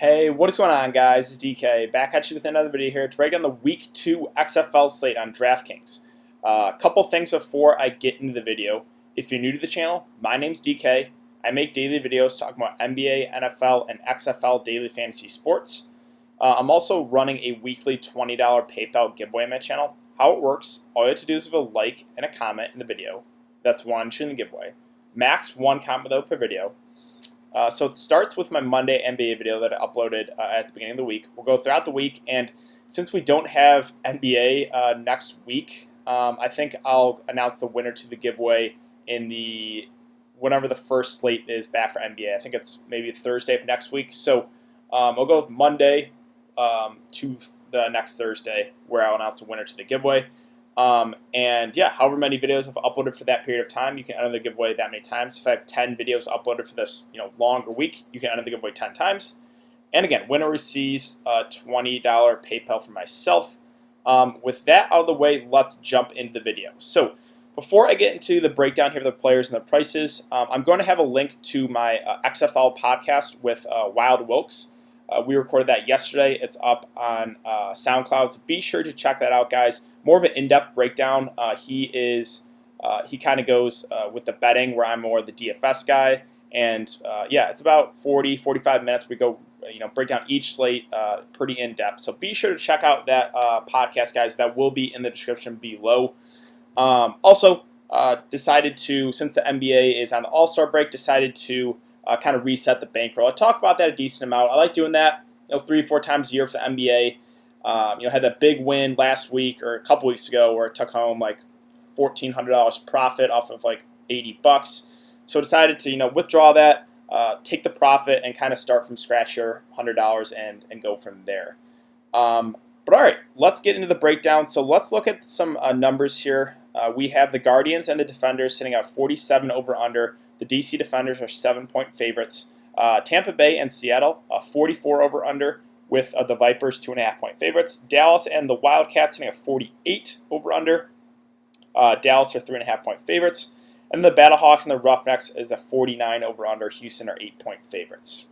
Hey, what is going on, guys? It's DK back at you with another video here to break down the Week 2 XFL slate on Draftkings. A couple things before I get into the video. If you're new to the channel, my name's DK. I make daily videos talking about NBA, NFL, and XFL daily fantasy sports. I'm also running a weekly $20 PayPal giveaway on my channel. How it works, all you have to do is leave a like and a comment in the video. That's one in the giveaway. Max one comment though per video. So it starts with my Monday NBA video that I uploaded at the beginning of the week. We'll go throughout the week, and since we don't have NBA next week, I think I'll announce the winner to the giveaway in whenever the first slate is back for NBA. I think it's maybe Thursday of next week. So I'll go with Monday to the next Thursday, where I'll announce the winner to the giveaway. And yeah, however many videos I've uploaded for that period of time, you can enter the giveaway that many times. If I have 10 videos uploaded for this, longer week, you can enter the giveaway 10 times. And again, winner receives a $20 PayPal for myself. With that out of the way, let's jump into the video. So before I get into the breakdown here of the players and the prices, I'm going to have a link to my XFL podcast with Wild Wilkes. We recorded that yesterday. It's up on SoundCloud, so be sure to check that out, guys. More of an in-depth breakdown. He kind of goes with the betting, where I'm more the DFS guy. And yeah, it's about 40-45 minutes. We go break down each slate pretty in-depth. So be sure to check out that podcast, guys. That will be in the description below. Also, decided to, since the NBA is on the All-Star break, decided to kind of reset the bankroll. I talk about that a decent amount. I like doing that 3 or 4 times a year for the NBA. Had that big win last week or a couple weeks ago where I took home like $1,400 profit off of like $80. So I decided to withdraw that, take the profit, and kind of start from scratch here, $100, and go from there. But all right, let's get into the breakdown. So let's look at some numbers here. We have the Guardians and the Defenders sitting at 47 over under. The DC Defenders are 7-point favorites. Tampa Bay and Seattle 44 over under, with the Vipers 2.5-point favorites. Dallas and the Wildcats sitting at 48 over under. Dallas are 3.5-point favorites. And the Battlehawks and the Roughnecks is a 49 over under. Houston are 8-point favorites.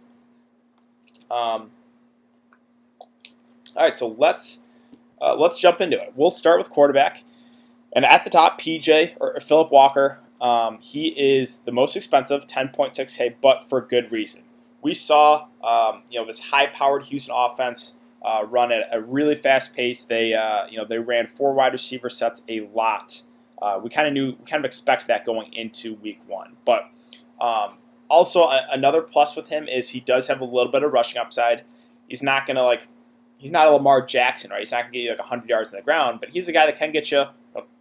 All right, so let's jump into it. We'll start with quarterback. And at the top, PHILLIP Walker. He is the most expensive, 10.6K, but for good reason. We saw this high-powered Houston offense run at a really fast pace. They ran 4 wide receiver sets a lot. We kind of expected that going into Week 1. But also another plus with him is he does have a little bit of rushing upside. He's not a Lamar Jackson, right? He's not gonna get you like 100 yards in the ground, but he's a guy that can get you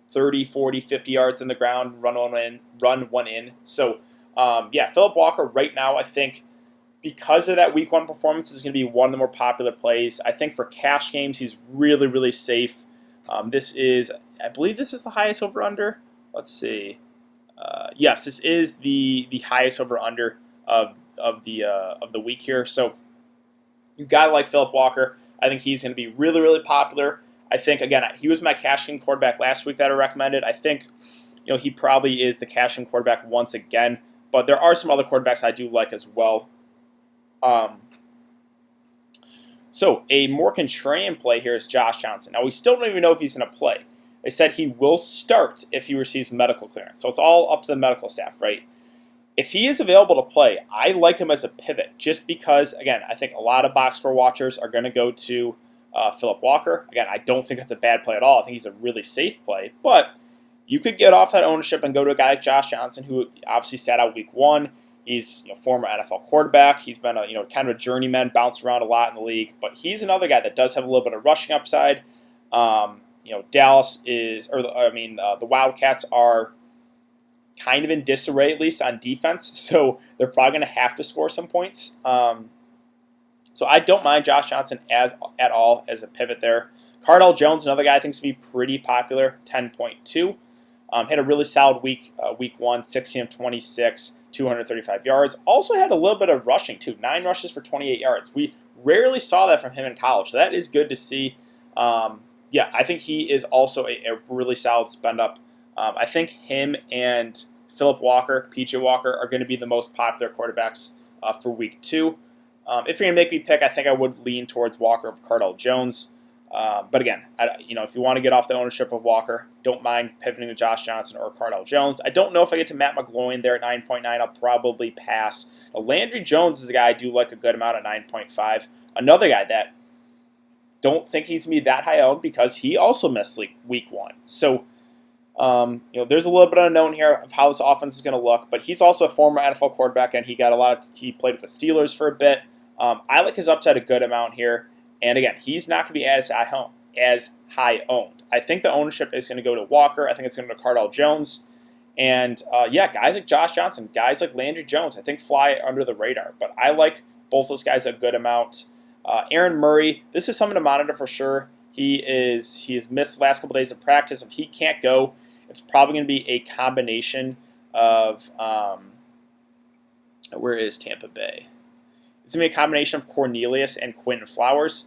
30, 40, 50 yards in the ground, run one in. So yeah, PHILLIP Walker right now, I think, because of that Week 1 performance, is going to be one of the more popular plays. I think for cash games, he's really, really safe. I believe this is the highest over/under. Let's see. Yes, this is the highest over/under of the week here. So you gotta like PHILLIP Walker. I think he's going to be really, really popular. I think, again, he was my cash game quarterback last week that I recommended. I think he probably is the cash game quarterback once again. But there are some other quarterbacks I do like as well. So a more contrarian play here is Josh Johnson. Now, we still don't even know if he's going to play. They said he will start if he receives medical clearance. So it's all up to the medical staff, right? If he is available to play, I like him as a pivot just because, again, I think a lot of box score watchers are going to go to PHILLIP Walker. Again, I don't think it's a bad play at all. I think he's a really safe play. But you could get off that ownership and go to a guy like Josh Johnson, who obviously sat out Week 1. He's former NFL quarterback. He's been kind of a journeyman, bounced around a lot in the league. But he's another guy that does have a little bit of rushing upside. Dallas the Wildcats are kind of in disarray, at least on defense. So they're probably going to have to score some points. So I don't mind Josh Johnson at all as a pivot there. Cardell Jones, another guy I think is going to be pretty popular, 10.2. Had a really solid week 1, 16 of 26, 235 yards. Also had a little bit of rushing, too. 9 rushes for 28 yards. We rarely saw that from him in college, so that is good to see. Yeah, I think he is also a really solid spend-up. I think him and PHILLIP Walker, PJ Walker, are going to be the most popular quarterbacks for Week 2. If you're going to make me pick, I think I would lean towards Walker over Cardell Jones. But again, if you want to get off the ownership of Walker, don't mind pivoting to Josh Johnson or Cardell Jones. I don't know if I get to Matt McGloin there at 9.9. I'll probably pass. Now, Landry Jones is a guy I do like a good amount at 9.5. Another guy that don't think he's going to be that high owned because he also missed week 1. So, there's a little bit of unknown here of how this offense is going to look, but he's also a former NFL quarterback, and he played with the Steelers for a bit. I like his upside a good amount here, and again, he's not going to be as high owned. I think the ownership is going to go to Walker. I think it's going to go to Cardell Jones, and guys like Josh Johnson, guys like Landry Jones, I think fly under the radar. But I like both those guys a good amount. Aaron Murray, this is something to monitor for sure. He has missed the last couple days of practice. If he can't go, it's probably going to be a combination of, where is Tampa Bay? It's going to be a combination of Cornelius and Quentin Flowers.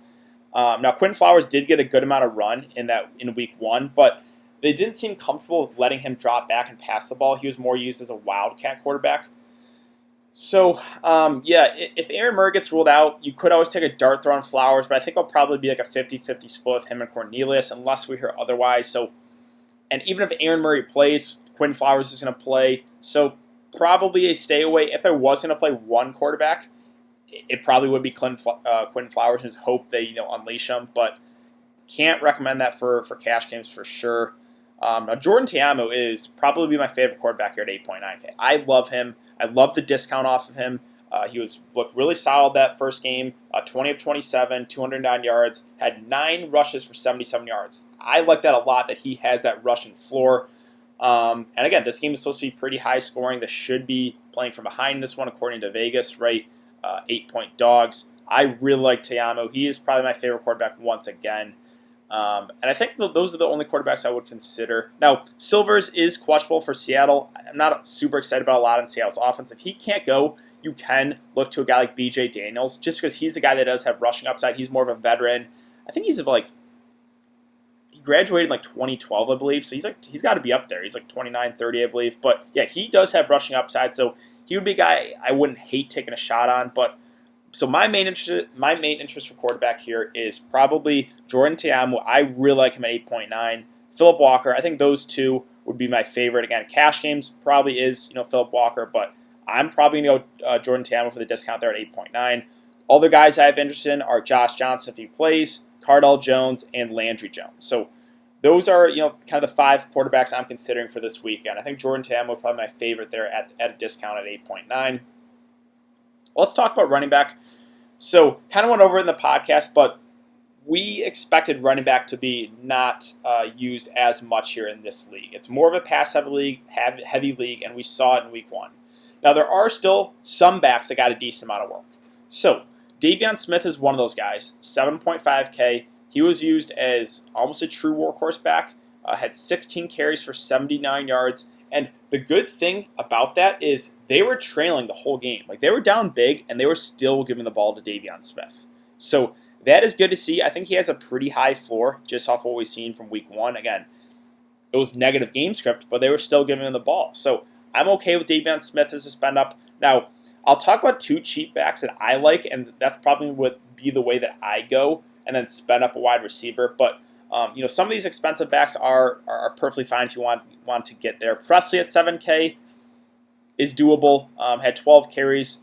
Now, Quentin Flowers did get a good amount of run in week 1, but they didn't seem comfortable with letting him drop back and pass the ball. He was more used as a wildcat quarterback. So, if Aaron Murray gets ruled out, you could always take a dart throw on Flowers, but I think it'll probably be like a 50-50 split with him and Cornelius, unless we hear otherwise. So, and even if Aaron Murray plays, Quentin Flowers is going to play. So probably a stay away. If I was going to play one quarterback, it probably would be Quentin Flowers, and just hope they unleash him. But can't recommend that for cash games for sure. Now Jordan Ta'amu is probably my favorite quarterback here at 8.9K. I love him. I love the discount off of him. He looked really solid that first game, 20 of 27, 209 yards, had 9 rushes for 77 yards. I like that a lot, that he has that rushing floor. And again, this game is supposed to be pretty high scoring. This should be playing from behind this one, according to Vegas, right? 8-point dogs. I really like Ta'amu. He is probably my favorite quarterback once again. And I think those are the only quarterbacks I would consider. Now, Silvers is questionable for Seattle. I'm not super excited about a lot in Seattle's offense. If he can't go, you can look to a guy like B.J. Daniels, just because he's a guy that does have rushing upside. He's more of a veteran. I think he graduated in 2012, I believe, so he's got to be up there. He's 29, 30, I believe. But yeah, he does have rushing upside, so he would be a guy I wouldn't hate taking a shot on. But so my main interest for quarterback here is probably Jordan Ta'amu. I really like him at 8.9. Phillip Walker, I think those two would be my favorite. Again, cash games probably is Phillip Walker, but I'm probably going to go Jordan Ta'amu for the discount there at 8.9. Other guys I have interest in are Josh Johnson if he plays, Cardell Jones, and Landry Jones. So those are kind of the 5 quarterbacks I'm considering for this weekend. I think Jordan Ta'amu is probably my favorite there at a discount at 8.9. Let's talk about running back. So kind of went over it in the podcast, but we expected running back to be not used as much here in this league. It's more of a pass-heavy league, and we saw it in week 1. Now, there are still some backs that got a decent amount of work. So, Davion Smith is one of those guys, 7.5K. He was used as almost a true workhorse back, had 16 carries for 79 yards. And the good thing about that is they were trailing the whole game. They were down big, and they were still giving the ball to Davion Smith. So, that is good to see. I think he has a pretty high floor just off what we've seen from week 1. Again, it was negative game script, but they were still giving him the ball. So, I'm okay with Davion Smith as a spend up. Now, I'll talk about 2 cheap backs that I like, and that's probably would be the way that I go, and then spend up a wide receiver. But some of these expensive backs are perfectly fine if you want to get there. Presley at 7K is doable. Had 12 carries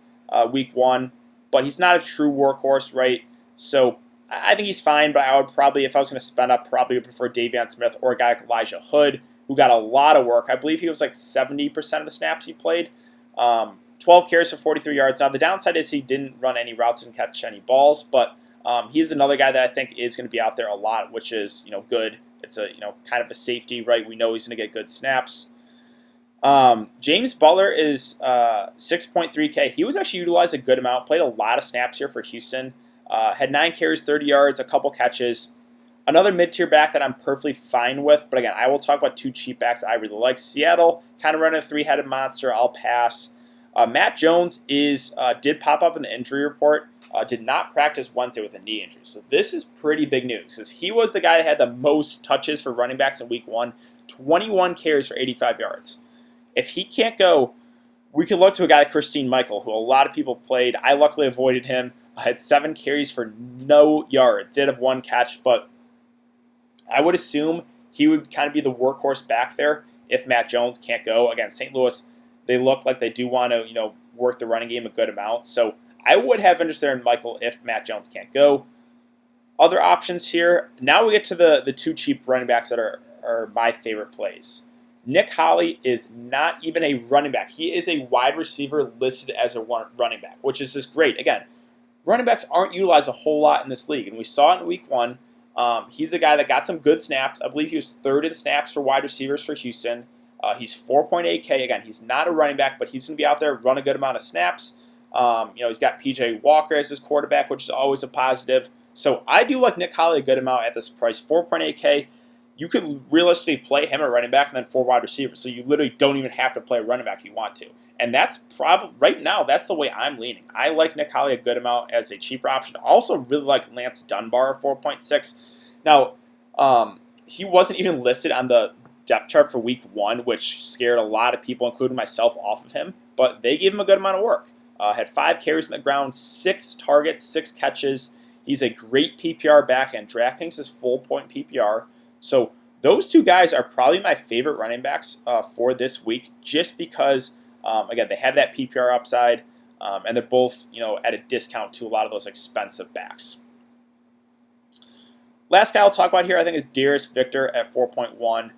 week 1, but he's not a true workhorse, right? So I think he's fine, but I would probably, if I was going to spend up, probably would prefer Davion Smith or a guy like Elijah Hood, who got a lot of work. I believe he was 70% of the snaps he played. 12 carries for 43 yards. Now, the downside is he didn't run any routes and catch any balls, but he's another guy that I think is going to be out there a lot, which is, good. It's a, kind of a safety, right? We know he's going to get good snaps. James Butler is 6.3K. He was actually utilized a good amount, played a lot of snaps here for Houston. Had 9 carries, 30 yards, a couple catches. Another mid-tier back that I'm perfectly fine with, but again, I will talk about 2 cheap backs I really like. Seattle, kind of running a 3-headed monster. I'll pass. Matt Jones did pop up in the injury report. Did not practice Wednesday with a knee injury. So this is pretty big news, because he was the guy that had the most touches for running backs in week 1. 21 carries for 85 yards. If he can't go, we could look to a guy like Christine Michael, who a lot of people played. I luckily avoided him. had 7 carries for no yards. Did have 1 catch, but I would assume he would kind of be the workhorse back there if Matt Jones can't go. Again, St. Louis, they look like they do want to, work the running game a good amount. So I would have interest there in Michael if Matt Jones can't go. Other options here. Now we get to the 2 cheap running backs that are my favorite plays. MEKALE is not even a running back. He is a wide receiver listed as a running back, which is just great. Again, running backs aren't utilized a whole lot in this league, and we saw it in week 1. He's a guy that got some good snaps. I believe he was 3rd in snaps for wide receivers for Houston. He's 4.8K. Again, he's not a running back, but he's going to be out there, run a good amount of snaps. He's got P.J. Walker as his quarterback, which is always a positive. So I do like MEKALE a good amount at this price, 4.8K. You could realistically play him at running back and then 4 wide receivers. So you literally don't even have to play a running back if you want to. And that's probably, right now, that's the way I'm leaning. I like MEKALE a good amount as a cheaper option. I also really like Lance Dunbar at 4.6. Now, he wasn't even listed on the depth chart for week 1, which scared a lot of people, including myself, off of him. But they gave him a good amount of work. Had 5 carries on the ground, 6 targets, 6 catches. He's a great PPR back, and Draftkings is full point PPR. So those 2 guys are probably my favorite running backs for this week, just because, again, they have that PPR upside, and they're both at a discount to a lot of those expensive backs. Last guy I'll talk about here, I think, is Darius Victor at 4.1.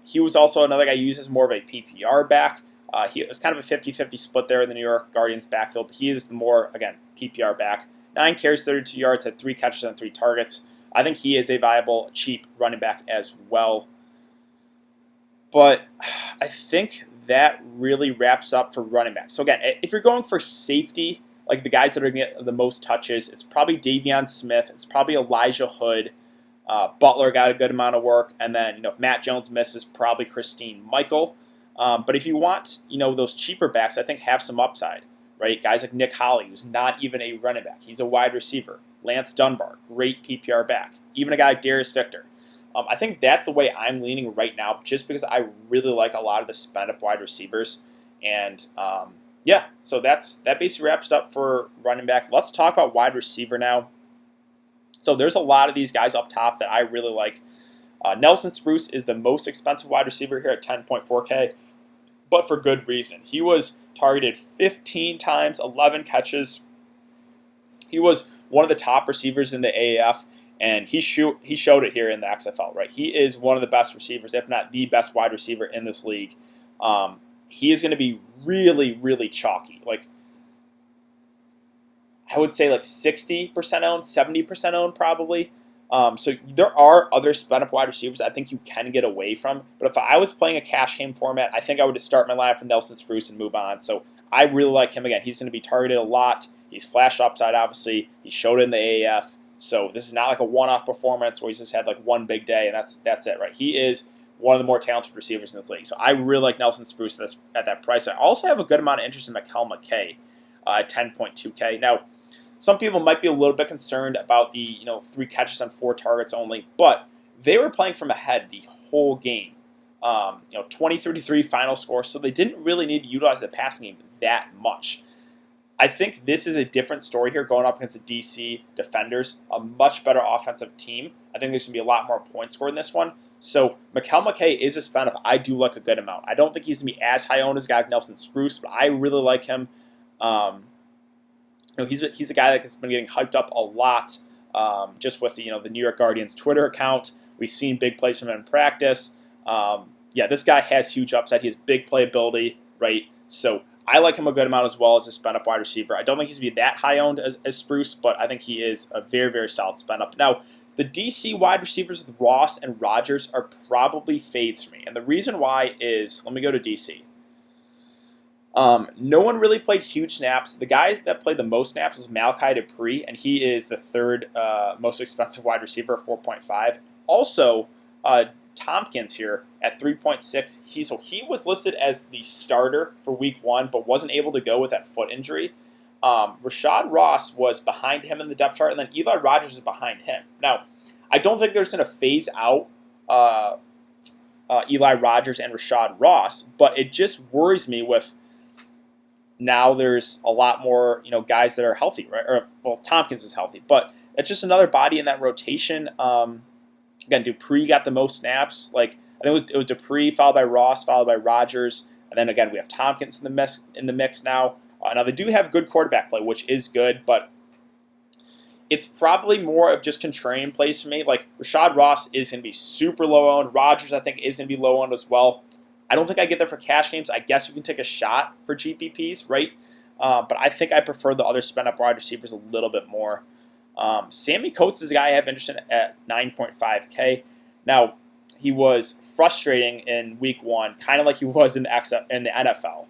He was also another guy used as more of a PPR back. He was kind of a 50-50 split there in the New York Guardians backfield, but he is the more, again, PPR back. 9 carries, 32 yards, had 3 catches and 3 targets. I think he is a viable, cheap running back as well. But I think that really wraps up for running backs. So again, if you're going for safety, like the guys that are going to get the most touches, it's probably Davion Smith. It's probably Elijah Hood. Butler got a good amount of work. And then, if Matt Jones misses, probably Christine Michael. But if you want, those cheaper backs, I think have some upside, right? Guys like MEKALE, who's not even a running back. He's a wide receiver. Lance Dunbar, great PPR back. Even a guy like Darius Victor. I think that's the way I'm leaning right now, just because I really like a lot of the spend-up wide receivers. And, so that basically wraps it up for running back. Let's talk about wide receiver now. So there's a lot of these guys up top that I really like. Nelson Spruce is the most expensive wide receiver here at 10.4K, but for good reason. He was targeted 15 times, 11 catches. He was one of the top receivers in the AAF, and he showed it here in the XFL, right? He is one of the best receivers, if not the best wide receiver in this league. He is going to be really, really chalky. I would say 60% owned, 70% owned probably. So there are other spend-up wide receivers I think you can get away from. But if I was playing a cash game format, I think I would just start my lineup with Nelson Spruce and move on. So I really like him. Again, he's going to be targeted a lot. He's flashed upside, obviously. He showed it in the AAF. So this is not like a one-off performance where he's just had one big day and that's it, right? He is one of the more talented receivers in this league. So I really like Nelson Spruce at that price. I also have a good amount of interest in MCKAY at 10.2K. Now, some people might be a little bit concerned about the 3 catches on 4 targets only, but they were playing from ahead the whole game. 20-33 final score, so they didn't really need to utilize the passing game that much. I think this is a different story here going up against the DC Defenders, a much better offensive team. I think there's going to be a lot more points scored in this one. So MCKAY is a spend-up I do like a good amount. I don't think he's going to be as high owned as a guy like Nelson Spruce, but I really like him. He's a guy that has been getting hyped up a lot just with the New York Guardians Twitter account. We've seen big plays from him in practice. This guy has huge upside. He has big playability, right? So I like him a good amount as well as a spend-up wide receiver. I don't think he's going to be that high-owned as Spruce, but I think he is a very, very solid spend-up. Now, the DC wide receivers with Ross and Rodgers are probably fades for me. And the reason why is, let me go to DC. No one really played huge snaps. The guy that played the most snaps was Malachi Dupree, and he is the 3rd most expensive wide receiver, 4.5. Also, Tompkins here at 3.6. He was listed as the starter for week 1, but wasn't able to go with that foot injury. Rashad Ross was behind him in the depth chart, and then Eli Rogers is behind him. Now, I don't think they're going to phase out Eli Rogers and Rashad Ross, but it just worries me with now there's a lot more, guys that are healthy, right? Or, well, Tompkins is healthy, but it's just another body in that rotation. Again, Dupree got the most snaps. Like, I think it was Dupree followed by Ross, followed by Rodgers, and then again we have Tompkins in the mix now. Now they do have good quarterback play, which is good, but it's probably more of just contrarian plays for me. Like, Rashad Ross is going to be super low owned. Rodgers, I think, is going to be low owned as well. I don't think I get there for cash games. I guess you can take a shot for GPPs, right? But I think I prefer the other spend-up wide receivers a little bit more. Sammy Coates is a guy I have interest in at 9.5K. Now, he was frustrating in week 1, kind of like he was in the NFL.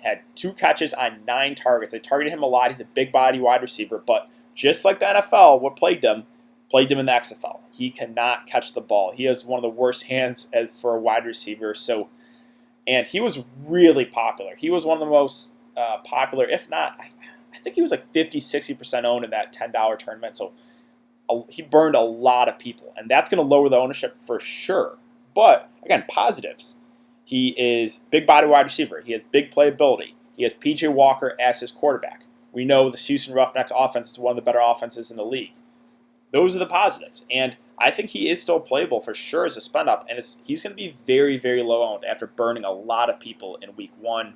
Had 2 catches on 9 targets. They targeted him a lot. He's a big body wide receiver, but just like the NFL, what plagued him in the XFL. He cannot catch the ball. He has one of the worst hands for a wide receiver. So, and he was really popular. He was one of the most popular, if not, I think he was like 50-60% owned in that $10 tournament. So he burned a lot of people, and that's going to lower the ownership for sure. But again, positives. He is big body wide receiver. He has big playability. He has P.J. Walker as his quarterback. We know the Houston Roughnecks offense is one of the better offenses in the league. Those are the positives, and I think he is still playable for sure as a spend up, and he's going to be very, very low owned after burning a lot of people in week 1.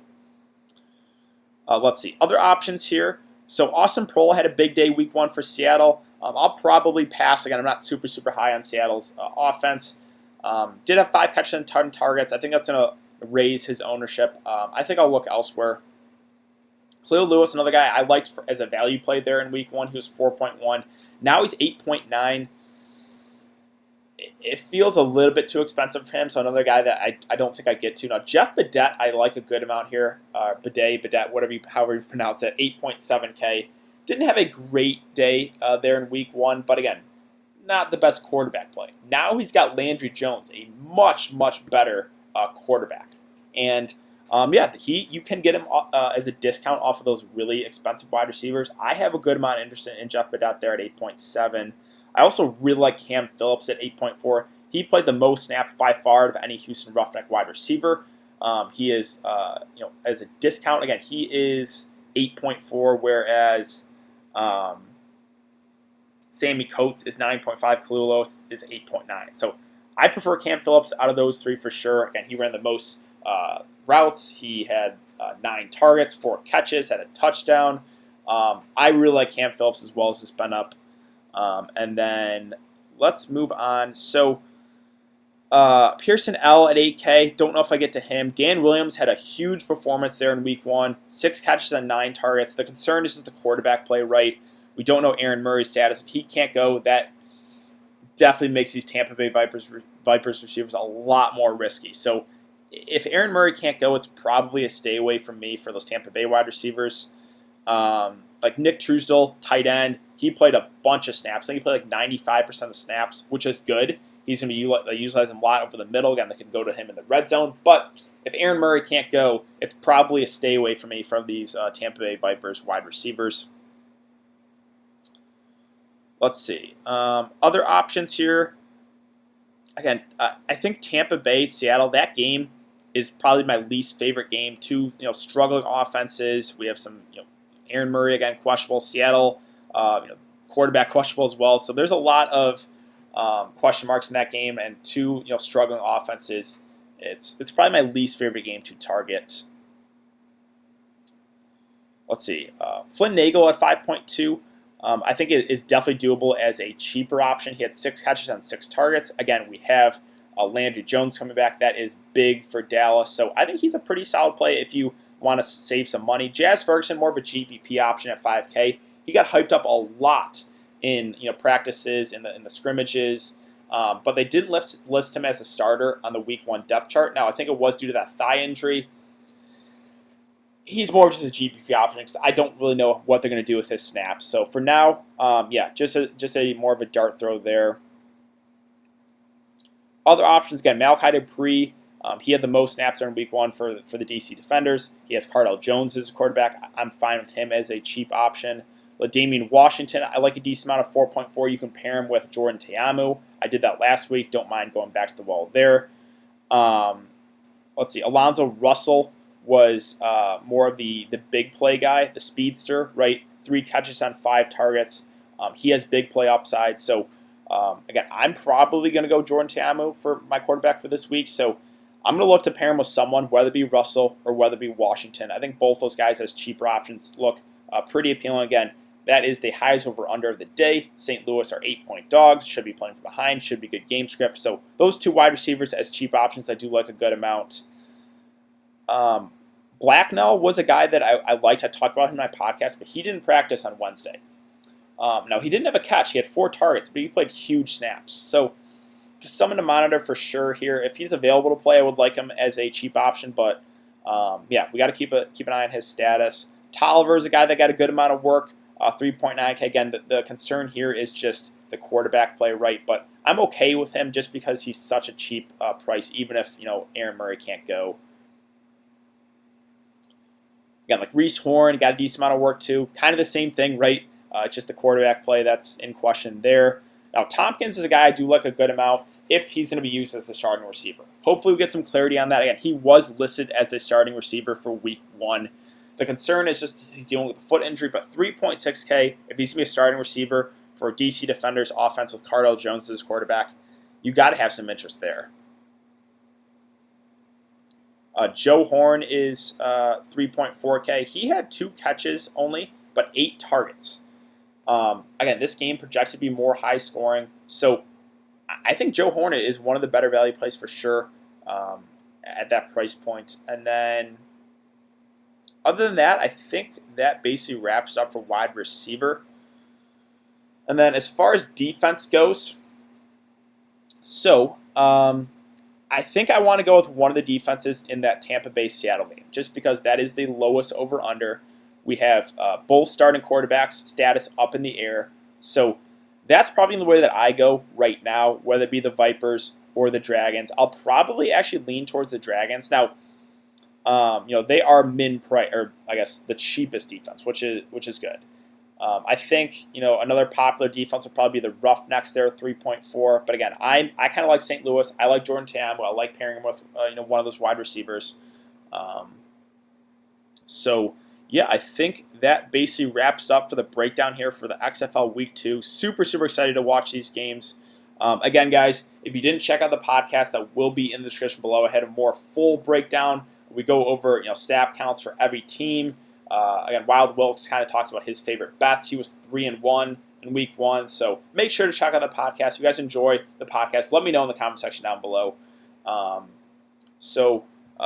Let's see other options here. So Austin Proehl had a big day week 1 for Seattle. I'll probably pass. Again, I'm not super high on Seattle's offense. Did have 5 catches and 10 targets. I think that's going to raise his ownership. I think I'll look elsewhere. Khalil Lewis, another guy I liked as a value play there in week 1. He was 4.1. Now he's 8.9. It feels a little bit too expensive for him, so another guy that I don't think I get to. Now, Jeff Badet, I like a good amount here. Badet, however you pronounce it, 8.7K. Didn't have a great day there in week 1, but again, not the best quarterback play. Now he's got Landry Jones, a much better quarterback. And you can get him as a discount off of those really expensive wide receivers. I have a good amount of interest in Jeff Badet there at 8.7. I also really like Cam Phillips at 8.4. He played the most snaps by far of any Houston Roughneck wide receiver. He is, as a discount, again, he is 8.4, whereas Sammy Coates is 9.5. Khalil Lewis is 8.9. So I prefer Cam Phillips out of those 3 for sure. Again, he ran the most routes. He had 9 targets, 4 catches, had a touchdown. I really like Cam Phillips as well as his spend up. And then let's move on. So Pearson L at 8K. Don't know if I get to him. Dan Williams had a huge performance there in week 1. 6 catches on 9 targets. The concern is just the quarterback play, right? We don't know Aaron Murray's status. If he can't go, that definitely makes these Tampa Bay Vipers receivers a lot more risky. So if Aaron Murray can't go, it's probably a stay away from me for those Tampa Bay wide receivers. Like Nick Truesdell, tight end, he played a bunch of snaps. I think he played like 95% of the snaps, which is good. He's going to be utilizing a lot over the middle. Again, they can go to him in the red zone. But if Aaron Murray can't go, it's probably a stay away from me from these Tampa Bay Vipers wide receivers. Let's see. Other options here. Again, I think Tampa Bay, Seattle, that game is probably my least favorite game. 2 struggling offenses. We have some Aaron Murray again questionable. Seattle quarterback questionable as well. So there's a lot of question marks in that game, and 2 struggling offenses. It's probably my least favorite game to target. Let's see. Flynn Nagel at 5.2. I think it is definitely doable as a cheaper option. He had 6 catches on 6 targets. Again, we have Landry Jones coming back. That is big for Dallas. So I think he's a pretty solid play if you want to save some money. Jazz Ferguson, more of a GPP option at 5K. He got hyped up a lot in practices, in the scrimmages, but they didn't list him as a starter on the week 1 depth chart. Now, I think it was due to that thigh injury. He's more of just a GPP option because I don't really know what they're going to do with his snaps. So for now, just a more of a dart throw there. Other options, again, Malachi Dupree. He had the most snaps in week 1 for the DC Defenders. He has Cardell Jones as a quarterback. I'm fine with him as a cheap option. LaDamian Washington, I like a decent amount of 4.4. You can pair him with Jordan Ta'amu. I did that last week. Don't mind going back to the wall there. Let's see. Alonzo Russell was more of the big play guy, the speedster, right? 3 catches on 5 targets. He has big play upside. So, again, I'm probably going to go Jordan Ta'amu for my quarterback for this week. So, I'm going to look to pair him with someone, whether it be Russell or whether it be Washington. I think both those guys as cheaper options look pretty appealing. Again, that is the highest over-under of the day. St. Louis are 8-point dogs. Should be playing from behind. Should be good game script. So those 2 wide receivers as cheap options, I do like a good amount. Blacknell was a guy that I liked. I talked about him in my podcast, but he didn't practice on Wednesday. Now, he didn't have a catch. He had 4 targets, but he played huge snaps. So someone to monitor for sure here. If he's available to play, I would like him as a cheap option. But, yeah, we got to keep an eye on his status. Tolliver is a guy that got a good amount of work. 3.9K. Again, the concern here is just the quarterback play, right? But I'm okay with him just because he's such a cheap price, even if, Aaron Murray can't go. Again, like Reese Horn, got a decent amount of work too. Kind of the same thing, right? Just the quarterback play that's in question there. Now, Tompkins is a guy I do like a good amount if he's going to be used as a starting receiver. Hopefully we get some clarity on that. Again, he was listed as a starting receiver for week 1. The concern is just he's dealing with a foot injury, but 3.6K, if he's going to be a starting receiver for DC Defender's offense with Cardell Jones as quarterback, you got to have some interest there. Joe Horn is 3.4K. He had 2 catches only, but 8 targets. Again, this game projected to be more high scoring, so I think Joe Horn is one of the better value plays for sure at that price point. And then, other than that, I think that basically wraps up for wide receiver. And then as far as defense goes, so I think I want to go with one of the defenses in that Tampa Bay-Seattle game, just because that is the lowest over-under. We have both starting quarterbacks status up in the air. So that's probably the way that I go right now, whether it be the Vipers or the Dragons. I'll probably actually lean towards the Dragons. Now, they are min-price, or I guess the cheapest defense, which is good. I think another popular defense would probably be the Roughnecks there, 3.4. But again, I kind of like St. Louis. I like Jordan Ta'amu. I like pairing him with one of those wide receivers. So yeah, I think that basically wraps up for the breakdown here for the XFL Week 2. Super excited to watch these games. Again, guys, if you didn't check out the podcast, that will be in the description below. I had a more full breakdown. We go over snap counts for every team. Again, Wild Wilkes kind of talks about his favorite bets. He was 3-1 in week 1, so make sure to check out the podcast. If you guys enjoy the podcast, let me know in the comment section down below.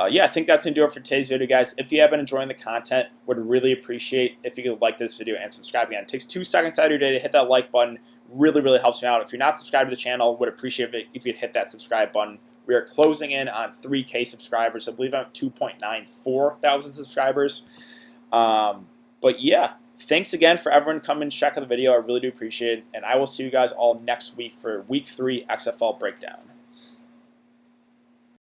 Yeah, I think that's going to do it for today's video, guys. If you have been enjoying the content, would really appreciate if you could like this video and subscribe. Again, it takes 2 seconds out of your day to hit that like button. Really helps me out. If you're not subscribed to the channel, would appreciate it if you'd hit that subscribe button. We are closing in on 3K subscribers. I believe I'm at 2.94 thousand subscribers. But yeah, thanks again for everyone coming to check out the video. I really do appreciate it. And I will see you guys all next week for Week 3 XFL Breakdown.